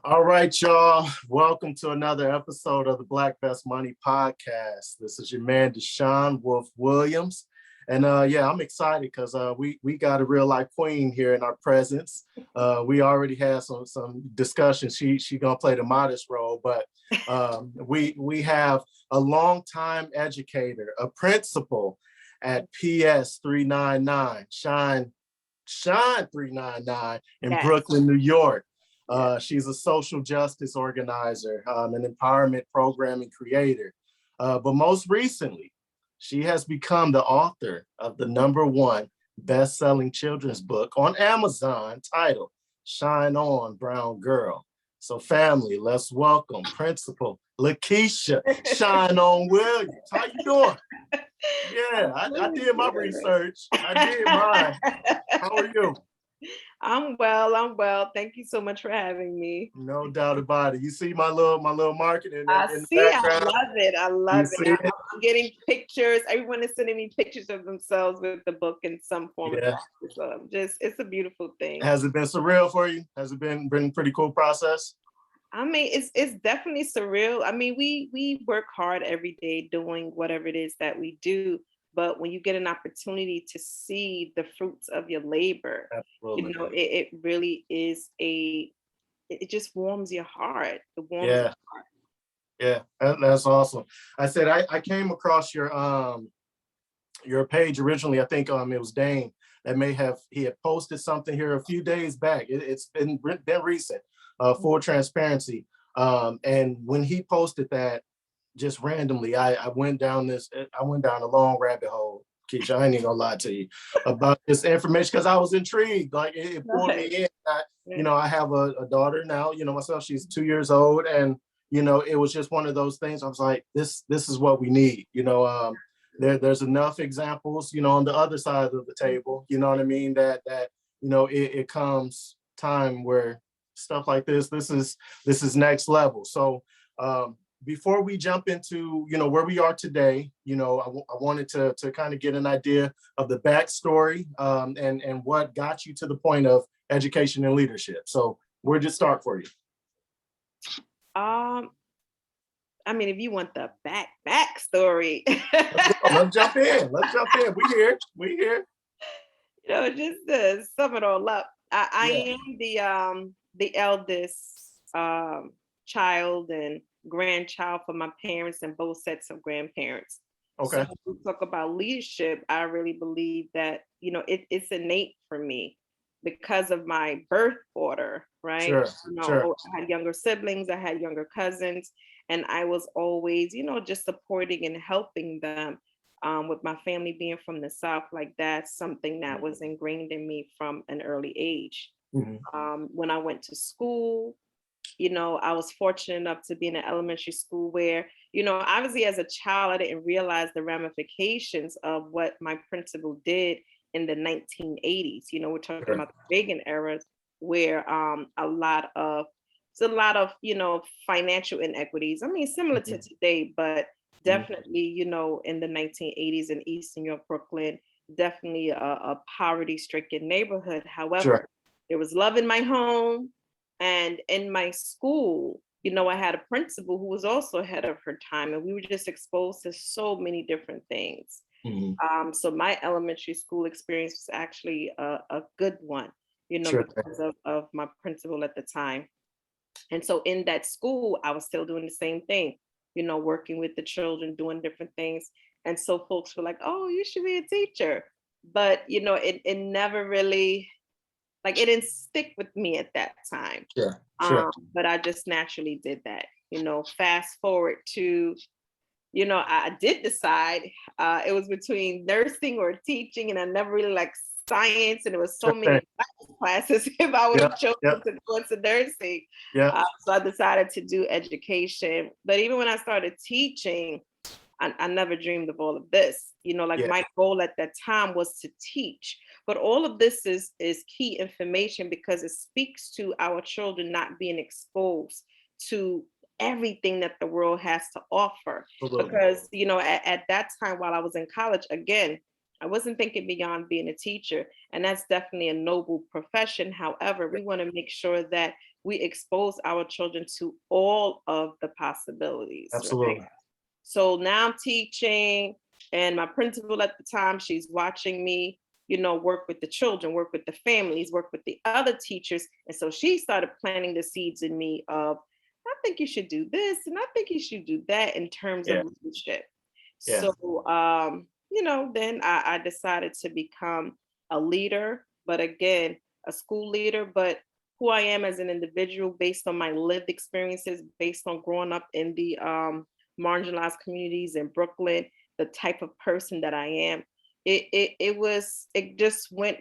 All right, y'all. Welcome to another episode of the Black Best Money Podcast. This is your man, Deshaun Wolf Williams. And yeah, I'm excited because we got a real life queen here in our presence. We already had some discussions. She gonna play the modest role, but we have a longtime educator, a principal at PS 399, Shine 399 in Brooklyn, New York. She's a social justice organizer, an empowerment programming creator. But most recently, she has become the author of the #1 best-selling children's book on Amazon titled Shine On, Brown Girl. So family, let's welcome Principal Lakeasha Shine On Williams. How you doing? Yeah, I did my research. I did mine. How are you? I'm well. Thank you so much for having me. No doubt about it. You see my little marketing in the I background. I love it. It? I'm getting pictures. Everyone is sending me pictures of themselves with the book in some form. Yeah. So it's a beautiful thing. Has it been surreal for you? Has it been a pretty cool process? I mean, it's definitely surreal. I mean, we work hard every day doing whatever it is that we do. But when you get an opportunity to see the fruits of your labor, Absolutely. It really is it just warms your heart. It warms Yeah. your heart. Yeah, that's awesome. I said I came across your page originally. I think it was Dane that he had posted something here a few days back. It's been recent, full transparency. And when he posted that, just randomly, I went down a long rabbit hole. Keisha, I ain't gonna lie to you about this information because I was intrigued. Like it pulled me in. I have a daughter now. Myself, she's 2 years old, and it was just one of those things. I was like, this is what we need. There's enough examples, on the other side of the table. You know what I mean? That it comes time where stuff like this is next level. So before we jump into where we are today, I wanted to kind of get an idea of the backstory and what got you to the point of education and leadership. So where'd it start for you? I mean, if you want the backstory, let's jump in. We here. Just to sum it all up, I am the eldest child and grandchild for my parents and both sets of grandparents. Okay. So when we talk about leadership, I really believe that it's innate for me because of my birth order, right? Sure. I had younger siblings, I had younger cousins, and I was always, just supporting and helping them. With my family being from the South, like that's something that was ingrained in me from an early age. Mm-hmm. When I went to school, I was fortunate enough to be in an elementary school where, obviously as a child, I didn't realize the ramifications of what my principal did in the 1980s. We're talking about the Reagan era where a lot of financial inequities. I mean, similar to today, but definitely, in the 1980s in East New York, Brooklyn, definitely a poverty-stricken neighborhood. However, there was love in my home. And in my school, I had a principal who was also ahead of her time, and we were just exposed to so many different things. So my elementary school experience was actually a good one, because of my principal at the time. And so in that school, I was still doing the same thing, working with the children, doing different things. And so folks were like, oh, you should be a teacher. But, it never really, it didn't stick with me at that time. Sure. But I just naturally did that. Fast forward to, I did decide it was between nursing or teaching, and I never really liked science, and there was so many classes if I would have chosen to go into nursing. So I decided to do education. But even when I started teaching, I never dreamed of all of this. My goal at that time was to teach. But all of this is key information because it speaks to our children not being exposed to everything that the world has to offer. Absolutely. Because, at that time while I was in college, again, I wasn't thinking beyond being a teacher. And that's definitely a noble profession. However, we want to make sure that we expose our children to all of the possibilities, right? Absolutely. So now I'm teaching, and my principal at the time, she's watching me, work with the children, work with the families, work with the other teachers. And so she started planting the seeds in me of, I think you should do this, and I think you should do that in terms of Yeah. leadership. Yeah. So, then I decided to become a leader, but again, a school leader, but who I am as an individual based on my lived experiences, based on growing up in the marginalized communities in Brooklyn, the type of person that I am. It just went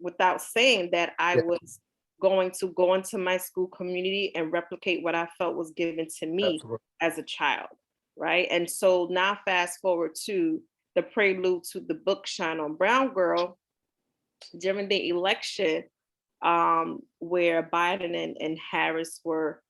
without saying that I Yeah. was going to go into my school community and replicate what I felt was given to me Absolutely. as a child, right? And so now fast forward to the prelude to the book Shine On Brown Girl during the election, where Biden and Harris were,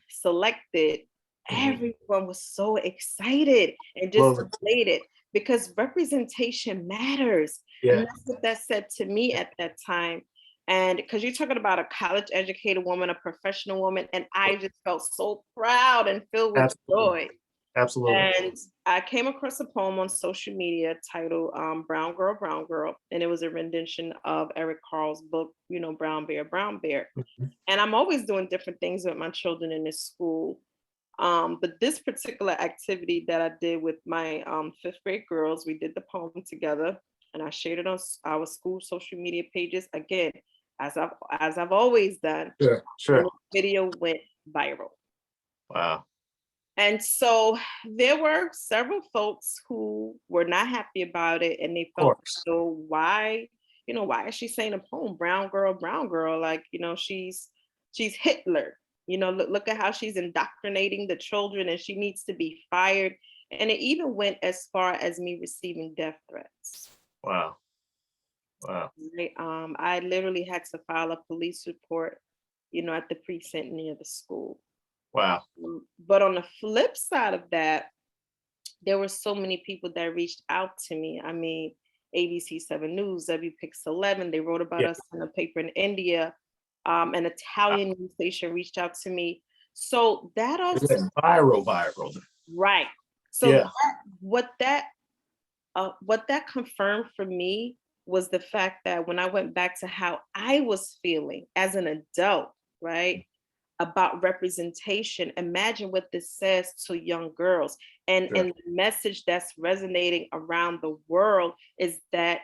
selected. Mhm. Everyone was so excited and just Absolutely. elated because representation matters. And Yeah. that's what that said to me at that time. And because you're talking about a college educated woman, a professional woman, and I just felt so proud and filled with Absolutely. joy. Absolutely. And I came across a poem on social media titled Brown Girl, Brown Girl. And it was a rendition of Eric Carle's book, Brown Bear, Brown Bear. Mhm. And I'm always doing different things with my children in this school. But this particular activity that I did with my fifth grade girls, we did the poem together and I shared it on our school social media pages. Again, as I've always done, Sure. and Sure. the video went viral. Wow. And so there were several folks who were not happy about it and they Of felt, course. so why is she saying a poem, brown girl, like, she's Hitler. Look at how she's indoctrinating the children and she needs to be fired. And it even went as far as me receiving death threats. Wow. Wow. Right? I literally had to file a police report, at the precinct near the school. Wow. But on the flip side of that, there were so many people that reached out to me. I mean, ABC 7 News, WPix 11, they wrote about Yeah. us in a paper in India. An Wow. Italian news station reached out to me. So that It also, went viral. right. So Yeah. what that confirmed for me was the fact that when I went back to how I was feeling as an adult, right? About representation. Imagine what this says to young girls. And Sure. and the message that's resonating around the world is that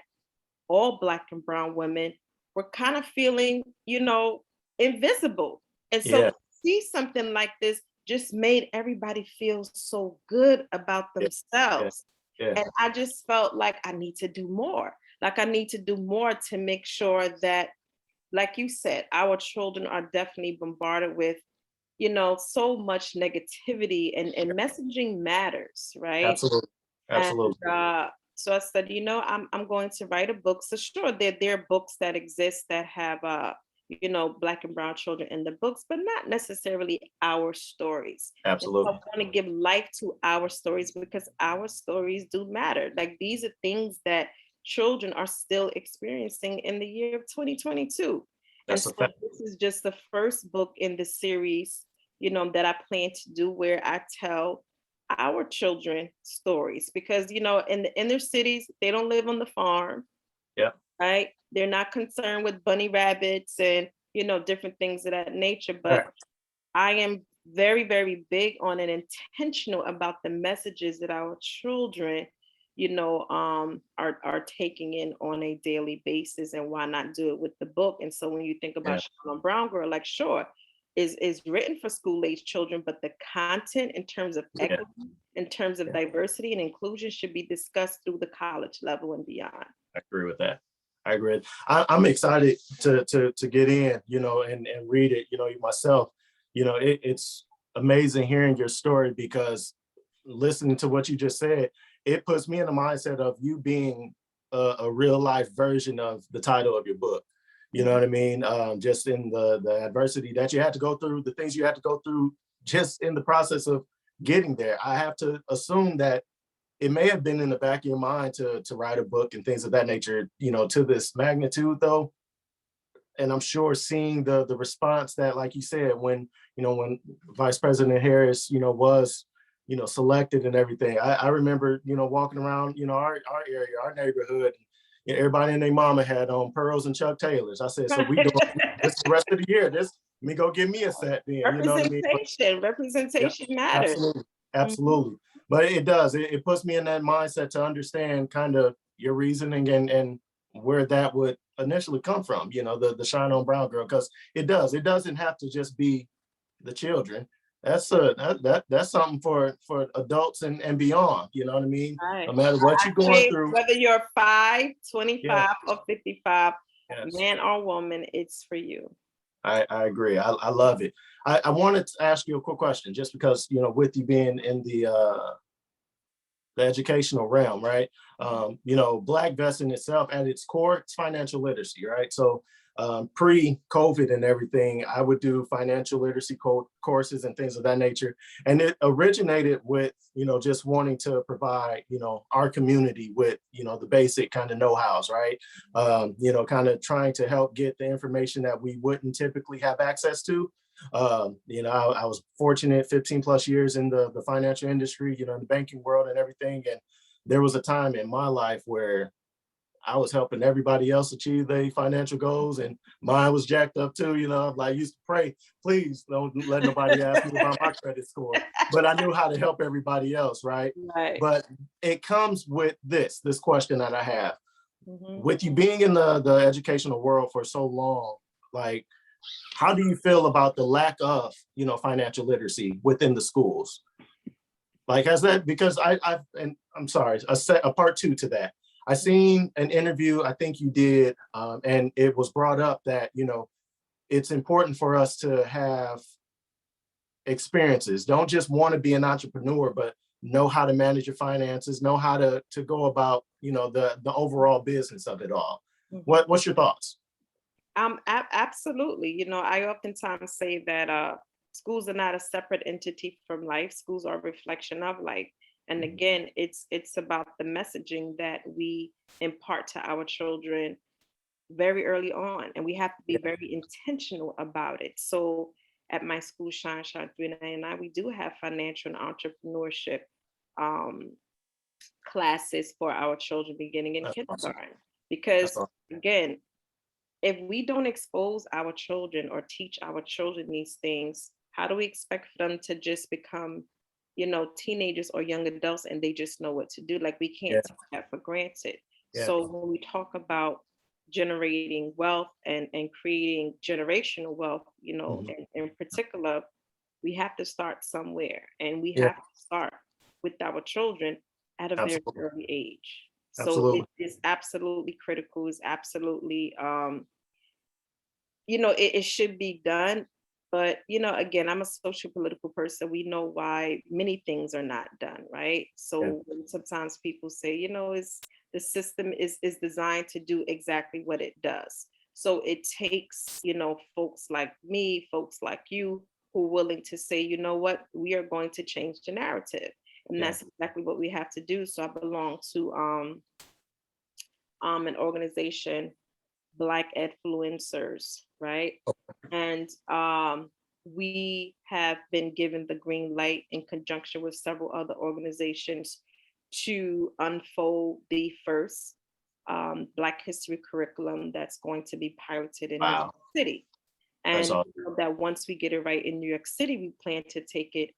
all Black and brown women were kind of feeling, invisible. And so Yeah. to see something like this just made everybody feel so good about Yeah. Yeah. themselves. Yeah. And I just felt like I need to do more. Like I need to do more to make sure that, like you said, our children are definitely bombarded with, so much negativity and messaging matters, right? Absolutely. And Absolutely. so I said, I'm going to write a book. So sure, there are books that exist that have Black and brown children in the books, but not necessarily our stories. And so I Absolutely. want to give life to our stories because our stories do matter. Like these are things that children are still experiencing in the year of 2022. And That's so a fact. this is just the first book in the series, that I plan to do where I tell our children stories because in the inner cities they don't live on the farm, Yeah. right? They're not concerned with bunny rabbits and different things of that nature, but Right. I am very very big on and intentional about the messages that our children are taking in on a daily basis, and why not do it with the book? And so when you think Yeah. about Shauna Brown Girl, like sure is written for school age children, but the content in terms of Yeah. equity, in terms of Yeah. diversity and inclusion should be discussed through the college level and beyond. I agree with that. I agree. I'm excited to get in, and read it, myself. It's amazing hearing your story because listening to what you just said, it puts me in the mindset of you being a real life version of the title of your book. You know what I mean? Just in the adversity that you had to go through, the things you had to go through just in the process of getting there. I have to assume that it may have been in the back of your mind to write a book and things of that nature, to this magnitude though. and I'm sure seeing the response that, like you said, when, when Vice President Harris, was, selected and everything. I remember, walking around, our area, our neighborhood, everybody and their mama had on pearls and Chuck Taylors. I said, so we doing this the rest of the year. Let me go get me a set then, you know what I mean? Representation matters. Absolutely. Absolutely. Mm-hmm. But it does. It puts me in that mindset to understand kind of your reasoning and where that would initially come from, the shine on brown girl, because it does. It doesn't have to just be the children. That's that's something for adults and beyond, you know what I mean? Right. No matter what you're going through. Whether you're 5, 25, or 55, man or woman, it's for you. I agree. I love it. I wanted to ask you a quick question, just because, with you being in the educational realm, right? Black vesting itself at its core, it's financial literacy, right? So pre-COVID and everything, I would do financial literacy courses and things of that nature. And it originated with, just wanting to provide, our community with, the basic kind of know-hows, right? Kind of trying to help get the information that we wouldn't typically have access to. I was fortunate 15 plus years in the financial industry, in the banking world and everything. And there was a time in my life where I was helping everybody else achieve their financial goals, and mine was jacked up too. I used to pray, please don't let nobody ask me about my credit score, but I knew how to help everybody else. Right. But it comes with this question that I have. Mm-hmm. With you being in the educational world for so long, like, how do you feel about the lack of, financial literacy within the schools? Like, has that, because I'm sorry, a part two to that. I seen an interview, I think you did, and it was brought up that, it's important for us to have experiences. Don't just want to be an entrepreneur, but know how to manage your finances, know how to go about, the overall business of it all. Mm-hmm. What's your thoughts? Absolutely. I oftentimes say that schools are not a separate entity from life. Schools are a reflection of life. And again, it's about the messaging that we impart to our children very early on. And we have to be very intentional about it. So at my school, Shine 399, we do have financial and entrepreneurship classes for our children beginning in kindergarten. Awesome. Because again, if we don't expose our children or teach our children these things, how do we expect for them to just become, teenagers or young adults and they just know what to do? Like, we can't take that for granted. Yeah. So when we talk about generating wealth and creating generational wealth, in particular, we have to start somewhere, and we have to start with our children at a very early age. So it is absolutely critical. It's absolutely, it should be done. But, again, I'm a social political person. We know why many things are not done, right? So when sometimes people say, the system is designed to do exactly what it does. So it takes, folks like me, folks like you, who are willing to say, you know what, we are going to change the narrative. And that's exactly what we have to do. So I belong to an organization, Black Influencers, right? And we have been given the green light in conjunction with several other organizations to unfold the first Black history curriculum that's going to be piloted in New York City. And that once we get it right in New York City, we plan to take it,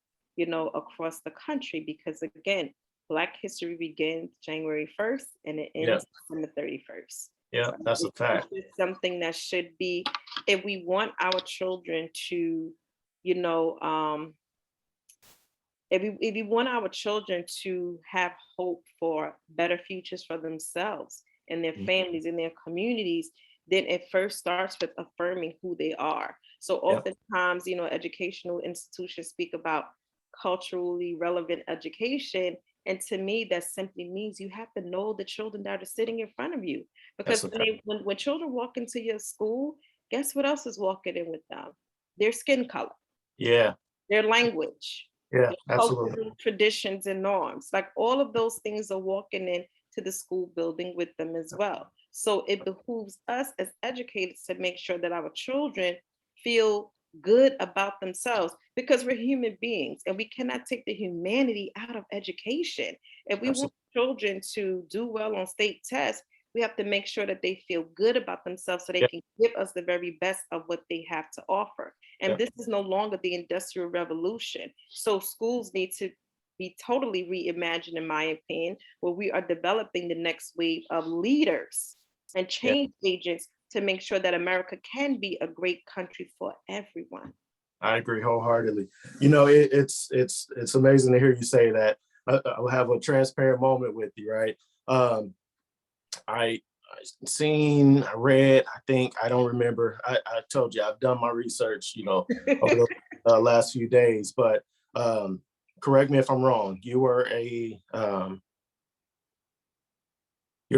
across the country, because again, Black history begins January 1st and it ends December 31st. Yeah, that's a fact. It's something that should be, if we want our children to, if we want our children to have hope for better futures for themselves and their families and their communities, then it first starts with affirming who they are. So oftentimes, educational institutions speak about culturally relevant education. And to me, that simply means you have to know the children that are sitting in front of you. Because when children walk into your school, guess what else is walking in with them? Their skin color. Yeah. Their language. Yeah, absolutely. Cultural traditions and norms. Like, all of those things are walking into the school building with them as well. So it behooves us as educators to make sure that our children feel good about themselves, because we're human beings and we cannot take the humanity out of education. If we want Absolutely. children to do well on state tests, we have to make sure that they feel good about themselves so they Yeah. can give us the very best of what they have to offer. And Yeah. this is no longer the industrial revolution. So schools need to be totally reimagined, in my opinion, where we are developing the next wave of leaders and Yeah. change agents to make sure that America can be a great country for everyone. I agree wholeheartedly. It's amazing to hear you say that. I'll have a transparent moment with you, right? Um, I I read, I think, I don't remember. I told you I've done my research, over the last few days. But correct me if I'm wrong. You're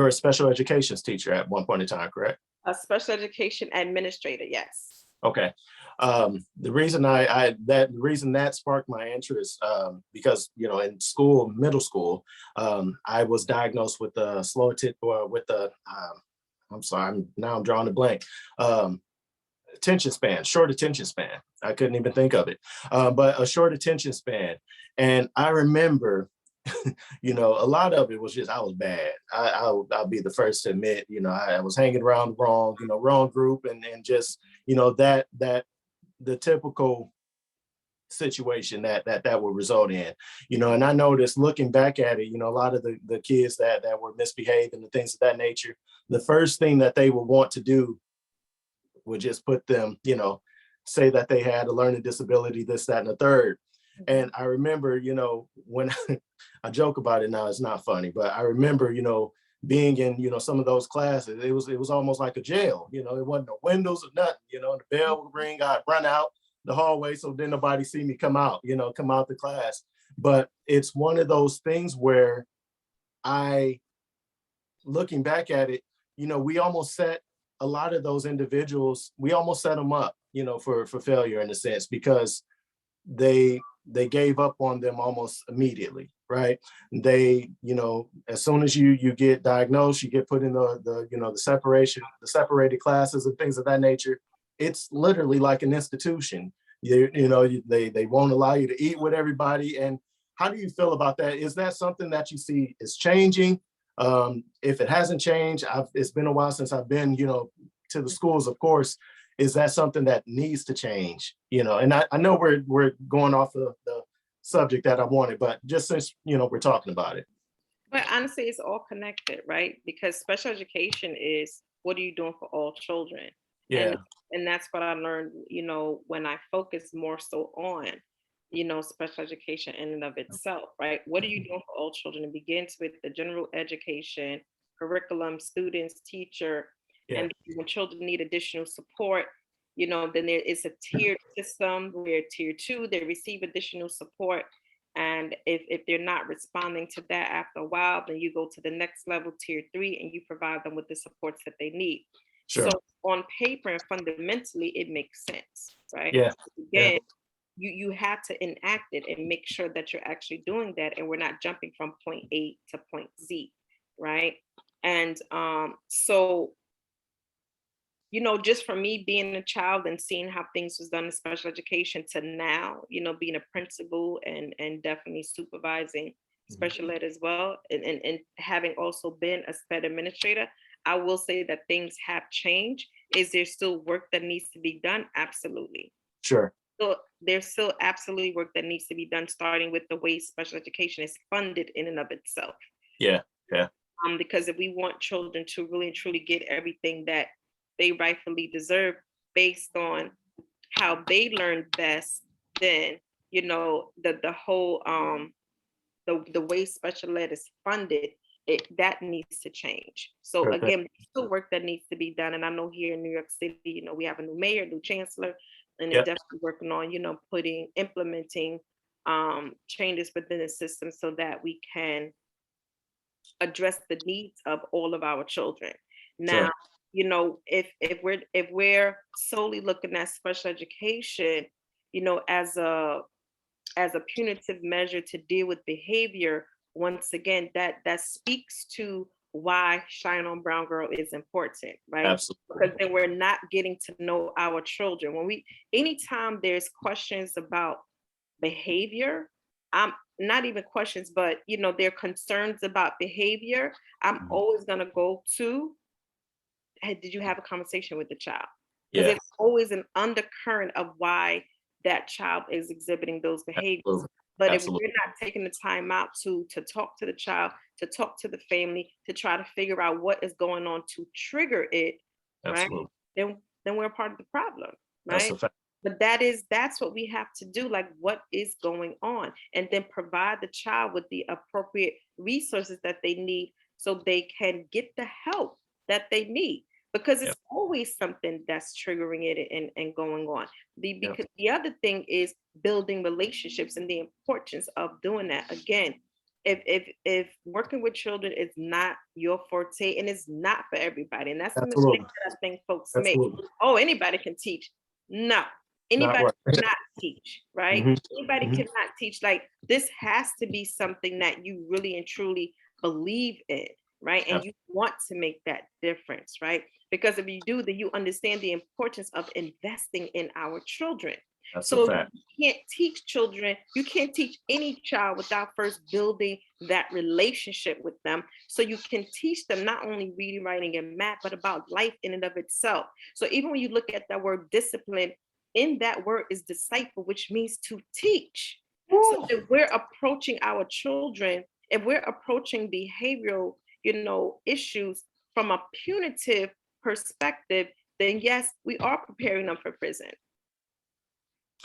a special educations teacher at one point in time, correct? A special education administrator, yes. Okay. The reason that sparked my interest, because in school, middle school, I was diagnosed with a I'm sorry, I'm drawing a blank. Um, short attention span. I couldn't even think of it, but a short attention span. And I remember, a lot of it was just I was bad. I'll be the first to admit, I was hanging around the wrong group, and just that the typical situation that would result in. And I noticed looking back at it, a lot of the kids that were misbehaving and things of that nature, the first thing that they would want to do would just put them, say that they had a learning disability, this, that, and the third. And I remember, when I joke about it now, it's not funny, but I remember, being in, some of those classes, it was almost like a jail. It wasn't no windows or nothing. And the bell would ring, I'd run out the hallway so then nobody see me come out, come out the class. But it's one of those things where I, looking back at it, we almost set a lot of those individuals, we almost set them up, for failure in a sense, because they gave up on them almost immediately, right? They, as soon as you get diagnosed, you get put in the separated classes and things of that nature. It's literally like an institution. They won't allow you to eat with everybody. And how do you feel about that? Is that something that you see is changing? If it hasn't changed, it's been a while since I've been, to the schools, of course. Is that something that needs to change? And I know we're going off the subject that I wanted, but just since we're talking about it. But honestly, it's all connected, right? Because special education is what are you doing for all children? And Yeah. and that's what I learned, when I focus more so on, special education in and of itself, right? What are you doing for all children? It begins with the general education, curriculum, students, teacher, Yeah. and when children need additional support, then there is a tiered system where tier two, they receive additional support. And if they're not responding to that after a while, then you go to the next level, tier three, and you provide them with the supports that they need. So Sure. on paper and fundamentally, it makes sense, right? Yeah. Yeah. Again, you have to enact it and make sure that you're actually doing that, and we're not jumping from point A to point Z, right? And so just for me being a child and seeing how things was done in special education to now, being a principal and definitely supervising Mhm. special ed as well, and having also been a SPED administrator, I will say that things have changed. Is there still work that needs to be done? Absolutely. Sure. So there's still absolutely work that needs to be done, starting with the way special education is funded in and of itself. Yeah. Yeah. Because if we want children to really and truly get everything that they rightfully deserve based on how they learn best, then the whole the way special ed is funded, that needs to change. So Okay. again, there's still work that needs to be done. And I know here in New York City, we have a new mayor, new chancellor, and they're Yep. definitely working on, implementing changes within the system so that we can address the needs of all of our children. Now, Sure. if we're solely looking at special education, as a punitive measure to deal with behavior, once again, that speaks to why Shine On Brown Girl is important, right? Absolutely. Because then we're not getting to know our children. Anytime there's questions about behavior, I'm not even questions, but there are concerns about behavior, I'm always going to go to, hey, did you have a conversation with the child? Because there's always an undercurrent of why that child is exhibiting those behaviors. Absolutely. But Absolutely. if we're not taking the time out to talk to the child, to talk to the family, to try to figure out what is going on to trigger it, Absolutely. right? Then we're part of the problem, That's right? a fact. But that's what we have to do. Like, what is going on? And then provide the child with the appropriate resources that they need so they can get the help that they need. Because it's always something that's triggering it and going on. Because the other thing is building relationships and the importance of doing that. Again, if working with children is not your forte, and it's not for everybody, and that's the mistake that I think folks make. Oh, anybody can teach. No, anybody cannot teach, right? Anybody cannot teach. Like, this has to be something that you really and truly believe in, right? And you want to make that difference, right? Because if you do, then you understand the importance of investing in our children. So you can't teach children, you can't teach any child without first building that relationship with them. So you can teach them not only reading, writing, and math, but about life in and of itself. So even when you look at that word discipline, in that word is disciple, which means to teach. So if we're approaching our children, if we're approaching behavioral, issues from a punitive perspective, then yes, we are preparing them for prison.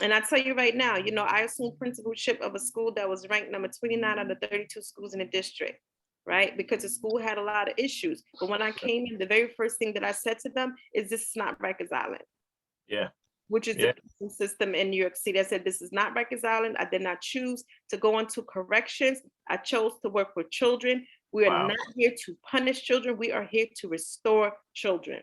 And I tell you right now, I assumed principalship of a school that was ranked number 29 out of 32 schools in the district, right? Because the school had a lot of issues. But when I came in, the very first thing that I said to them is, this is not Rikers Island. Yeah. Which is the system in New York City. I said, this is not Rikers Island. I did not choose to go into corrections. I chose to work with children. We are not here to punish children. We are here to restore children.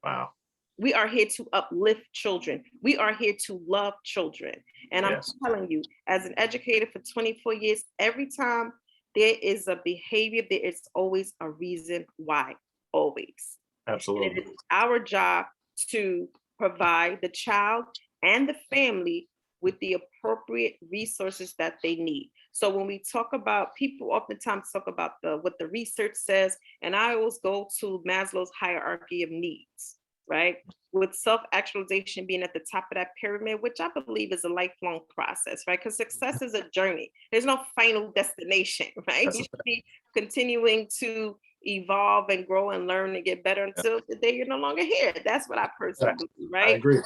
Wow. We are here to uplift children. We are here to love children. And I'm telling you, as an educator for 24 years, every time there is a behavior, there is always a reason why, always. Absolutely. And it is our job to provide the child and the family with the appropriate resources that they need. So when we talk about, people oftentimes talk about what the research says, and I always go to Maslow's hierarchy of needs, right? With self-actualization being at the top of that pyramid, which I believe is a lifelong process, right? Because success is a journey. There's no final destination, right? You should be continuing to evolve and grow and learn and get better until the day you're no longer here. That's what I personally believe, right? I agree.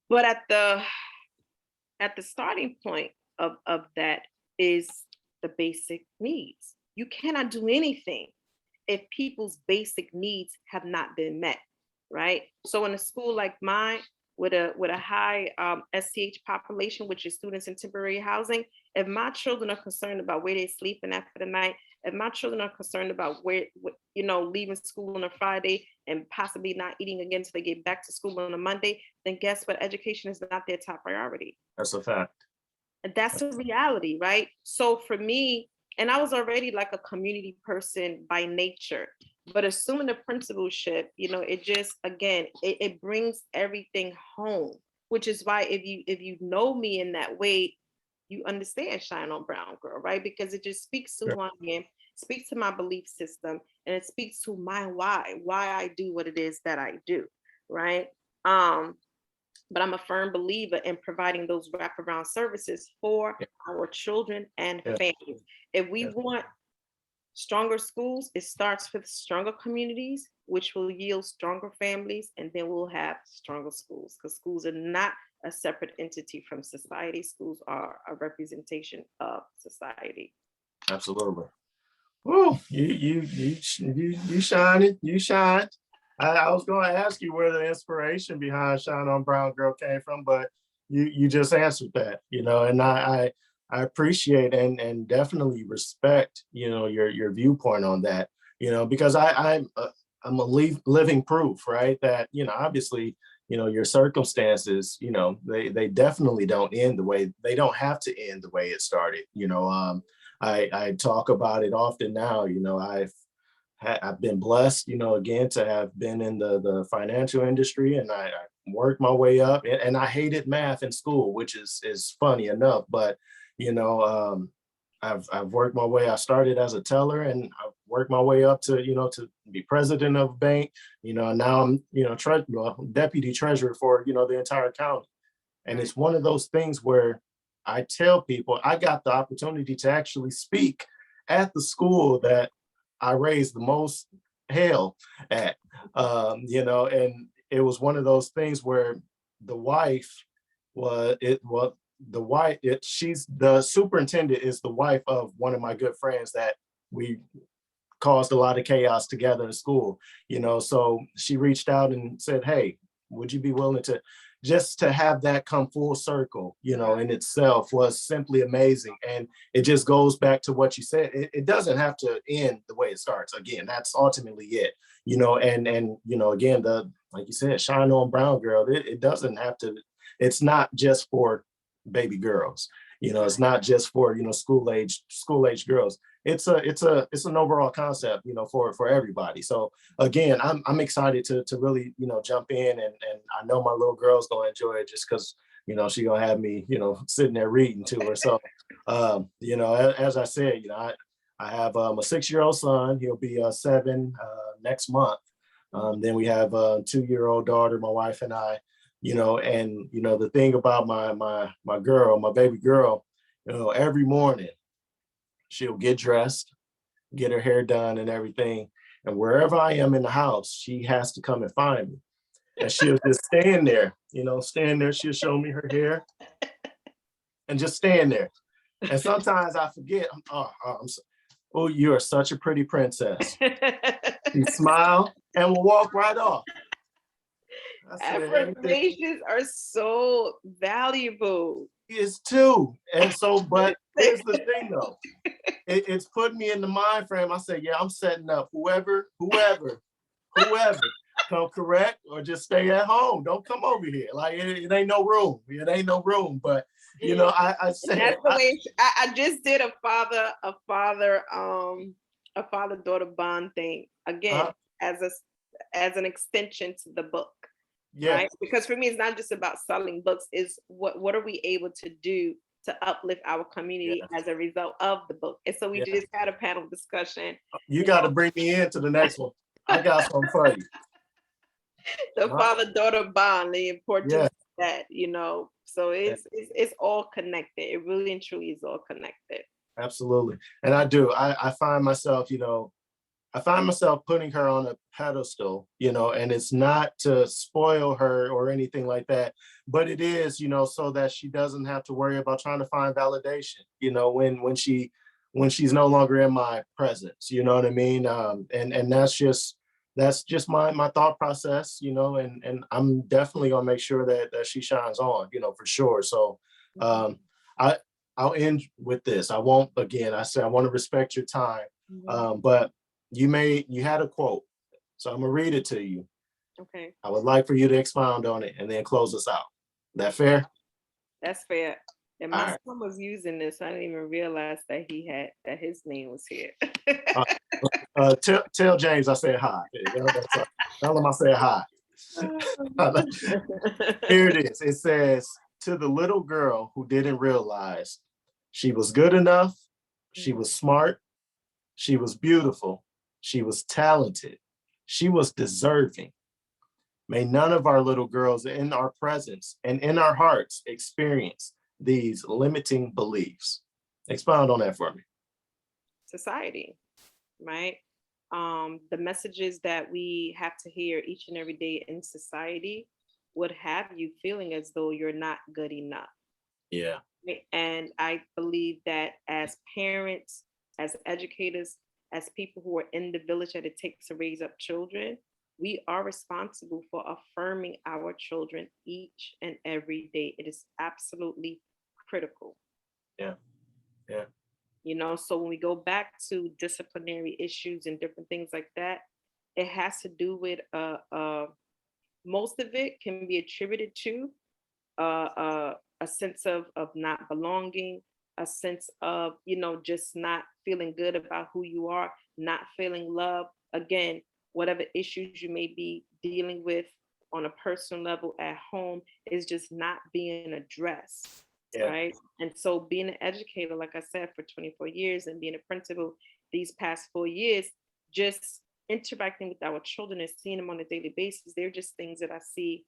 But at the starting point of that is the basic needs. You cannot do anything if people's basic needs have not been met, right? So in a school like mine, with a high SCH population, which is students in temporary housing, if my children are concerned about where they sleep and after the night, if my children are concerned about leaving school on a Friday and possibly not eating again until they get back to school on a Monday, then guess what? Education is not their top priority. That's a fact. And that's a reality, right? So for me, and I was already like a community person by nature, but assuming the principalship, it just, again, it brings everything home, which is why if you know me in that way, you understand Shine On Brown Girl, right? Because it just speaks to who I am, speaks to my belief system, and it speaks to my why I do what it is that I do, right? But I'm a firm believer in providing those wraparound services for our children and families. If we want stronger schools, it starts with stronger communities, which will yield stronger families, and then we'll have stronger schools, because schools are not a separate entity from society. Schools are a representation of society. Absolutely. Oh, you shine. You shine. I was going to ask you where the inspiration behind Shine On Brown Girl came from, but you just answered that, and I appreciate and definitely respect, your viewpoint on that, because I'm a living proof, right? That, obviously, your circumstances, they definitely don't end the way, they don't have to end the way it started. I talk about it often now, I've been blessed, again, to have been in the financial industry, and I worked my way up, and I hated math in school, which is funny enough, but you know, I've worked my way. I started as a teller, and I've worked my way up to be president of a bank. Now I'm deputy treasurer for the entire county, and it's one of those things where I tell people I got the opportunity to actually speak at the school that I raised the most hell at, and it was one of those things where the wife she's the superintendent is the wife of one of my good friends that we caused a lot of chaos together in school, so she reached out and said, hey, would you be willing to just to have that come full circle, in itself was simply amazing. And it just goes back to what you said. It doesn't have to end the way it starts. Again, that's ultimately it, and again, like you said, shine on brown girl. It doesn't have to, it's not just for baby girls, it's not just for, school age girls. It's an overall concept, for everybody. So again, I'm excited to really, jump in, and I know my little girl's gonna enjoy it just because, she gonna have me, sitting there reading to her. So, as I said, I have a 6-year-old son. He'll be 7 next month. Then we have a 2-year-old daughter, my wife and I, and the thing about my girl, my baby girl, every morning she'll get dressed, get her hair done and everything. And wherever I am in the house, she has to come and find me. And she'll just stand there, she'll show me her hair and just stand there. And sometimes I forget, oh, you are such a pretty princess. You smile and will walk right off. Affirmations are so valuable. Is too. And so, but here's the thing though. It's put me in the mind frame. I say, yeah, I'm setting up whoever come correct or just stay at home. Don't come over here. Like it ain't no room. It ain't no room. But I say that's the way I just did a father-daughter bond thing again, as an extension to the book. Yeah. Right? Because for me, it's not just about selling books, is what are we able to do to uplift our community as a result of the book. And so we just had a panel discussion. You got to bring me into the next one. I got something for you. The father-daughter bond, the importance of that, so it's all connected. It really and truly is all connected. Absolutely. And I do. I find myself, putting her on a pedestal, and it's not to spoil her or anything like that, but it is, so that she doesn't have to worry about trying to find validation, when she's no longer in my presence, you know what I mean? And that's just my thought process, and I'm definitely gonna make sure that she shines on, for sure. So I'll end with this. I won't, again, I said I want to respect your time, but you had a quote, so I'm gonna read it to you. Okay. I would like for you to expound on it and then close us out. That fair? That's fair. And my son was using this. I didn't even realize that that his name was here. Tell James I said hi. Tell him I said hi. Here it is. It says, to the little girl who didn't realize she was good enough, she was smart, she was beautiful, she was talented, she was deserving. May none of our little girls in our presence and in our hearts experience these limiting beliefs. Expound on that for me. Society, right? The messages that we have to hear each and every day in society would have you feeling as though you're not good enough. Yeah. And I believe that as parents, as educators, as people who are in the village that it takes to raise up children, we are responsible for affirming our children each and every day. It is absolutely critical. Yeah. Yeah. So when we go back to disciplinary issues and different things like that, it has to do with most of it can be attributed to a sense of not belonging, a sense of just not feeling good about who you are, not feeling love, again, whatever issues you may be dealing with on a personal level at home is just not being addressed. Yeah. Right. And so being an educator, like I said, for 24 years and being a principal these past 4 years, just interacting with our children and seeing them on a daily basis, they're just things that I see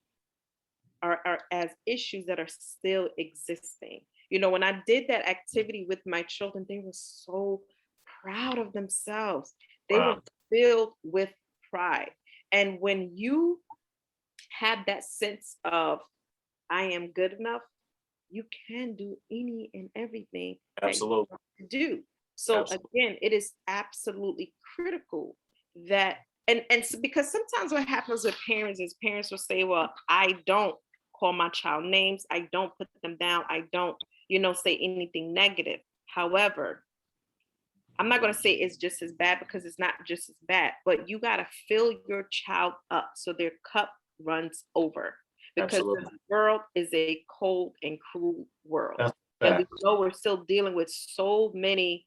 are as issues that are still existing. You know, when I did that activity with my children, they were so proud of themselves. They were Wow. filled with pride. And when you have that sense of, I am good enough, you can do any and everything that you Absolutely. want to do. So Absolutely. again, it is absolutely critical that and so because sometimes what happens with parents is parents will say, well, I don't call my child names, I don't put them down, I don't, say anything negative. However, I'm not going to say it's just as bad because it's not just as bad, but you got to fill your child up so their cup runs over, because Absolutely. the world is a cold and cruel world. That's And we fact. know we're still dealing with so many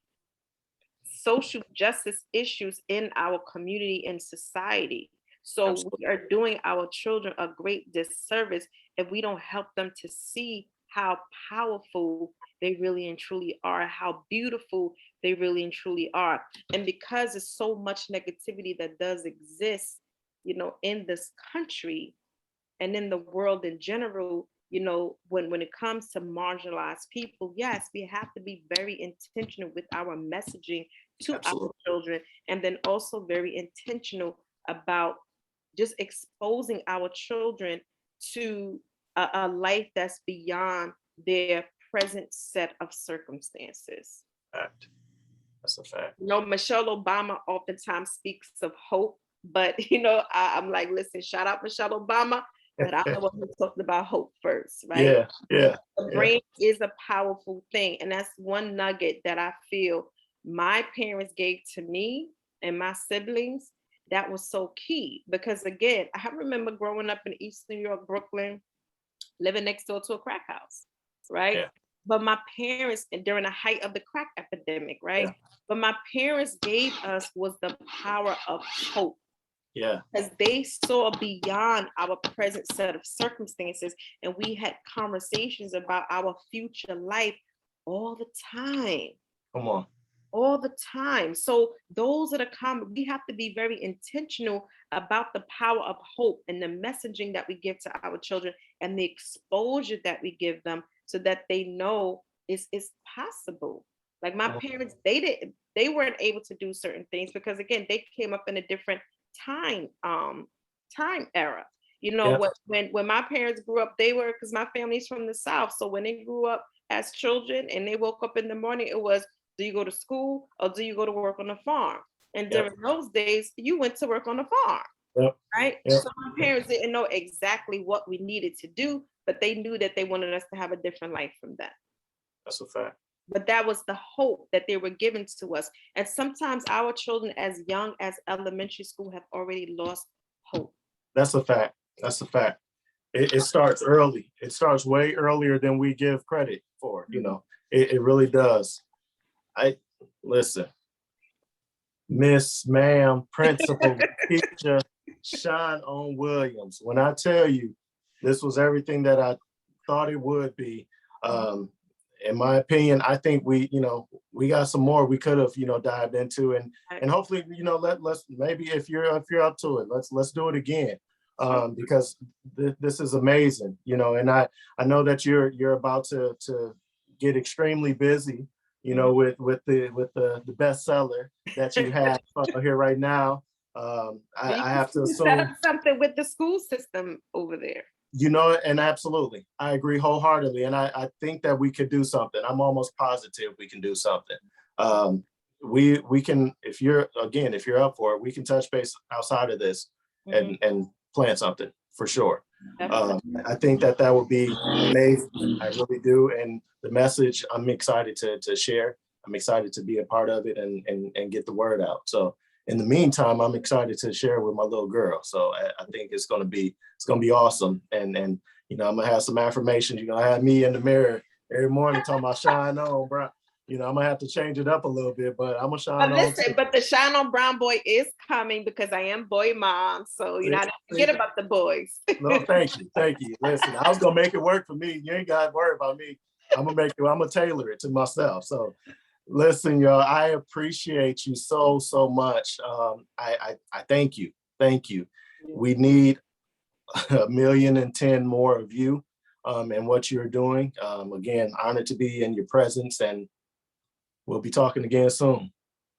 social justice issues in our community and society. So we Absolutely. are doing our children a great disservice if we don't help them to see how powerful they really and truly are, how beautiful they really and truly are. And because there's so much negativity that does exist, in this country, and in the world in general, when it comes to marginalized people, yes, we have to be very intentional with our messaging to our Absolutely. children, and then also very intentional about just exposing our children to a life that's beyond their present set of circumstances. Fact. That's a fact. Michelle Obama oftentimes speaks of hope, but I'm like, listen, shout out Michelle Obama, but I'm the one who talked about hope first, right? Yeah. Yeah. The Yeah. brain is a powerful thing, and that's one nugget that I feel my parents gave to me and my siblings. That was so key because, again, I remember growing up in East New York, Brooklyn, living next door to a crack house, right? Yeah. But my parents, and during the height of the crack epidemic, right? Yeah. But my parents gave us was the power of hope, Yeah. because they saw beyond our present set of circumstances, and we had conversations about our future life all the time. Come on. All the time. So those are the common, we have to be very intentional about the power of hope and the messaging that we give to our children and the exposure that we give them so that they know it's possible. Like my parents, they weren't able to do certain things because, again, they came up in a different time era. Yeah. When my parents grew up, they were, because my family's from the South. So when they grew up as children and they woke up in the morning, it was, do you go to school or do you go to work on the farm? And Yep. during those days, you went to work on the farm, Yep. right? Yep. So my parents didn't know exactly what we needed to do, but they knew that they wanted us to have a different life from that. That's a fact. But that was the hope that they were giving to us. And sometimes our children, as young as elementary school, have already lost hope. That's a fact. That's a fact. It starts early. It starts way earlier than we give credit for. It really does. Listen, Miss, Ma'am, Principal, Teacher, Sean on Williams. When I tell you, this was everything that I thought it would be. In my opinion, I think we got some more we could have, dived into, and hopefully, let's maybe if you're up to it, let's do it again. Because this is amazing, and I know that you're about to get extremely busy, with the bestseller that you have here right now. I have to assume something with the school system over there. And absolutely, I agree wholeheartedly, and I think that we could do something. I'm almost positive we can do something. We can, if you're up for it, we can touch base outside of this and plan something for sure. I think that would be amazing. I really do, and the message I'm excited to share. I'm excited to be a part of it and get the word out. So in the meantime, I'm excited to share with my little girl. So I think it's gonna be awesome. And I'm gonna have some affirmations. You're gonna have me in the mirror every morning talking about shine on, bro. You know, I'm gonna have to change it up a little bit, but I'm gonna shine But on listen, too. but the Shine on Brown boy is coming because I am boy mom. So you know, I don't forget about the boys. No, thank you. Thank you. Listen, I was gonna make it work for me. You ain't gotta worry about me. I'm gonna tailor it to myself. So listen, y'all, I appreciate you so much. I thank you. Thank you. We need 1,010,000 more of you and what you're doing. Again, honored to be in your presence, and we'll be talking again soon.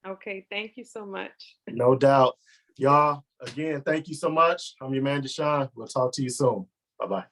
Okay, thank you so much. No doubt. Y'all, again, thank you so much. I'm your man, Deshaun. We'll talk to you soon. Bye-bye.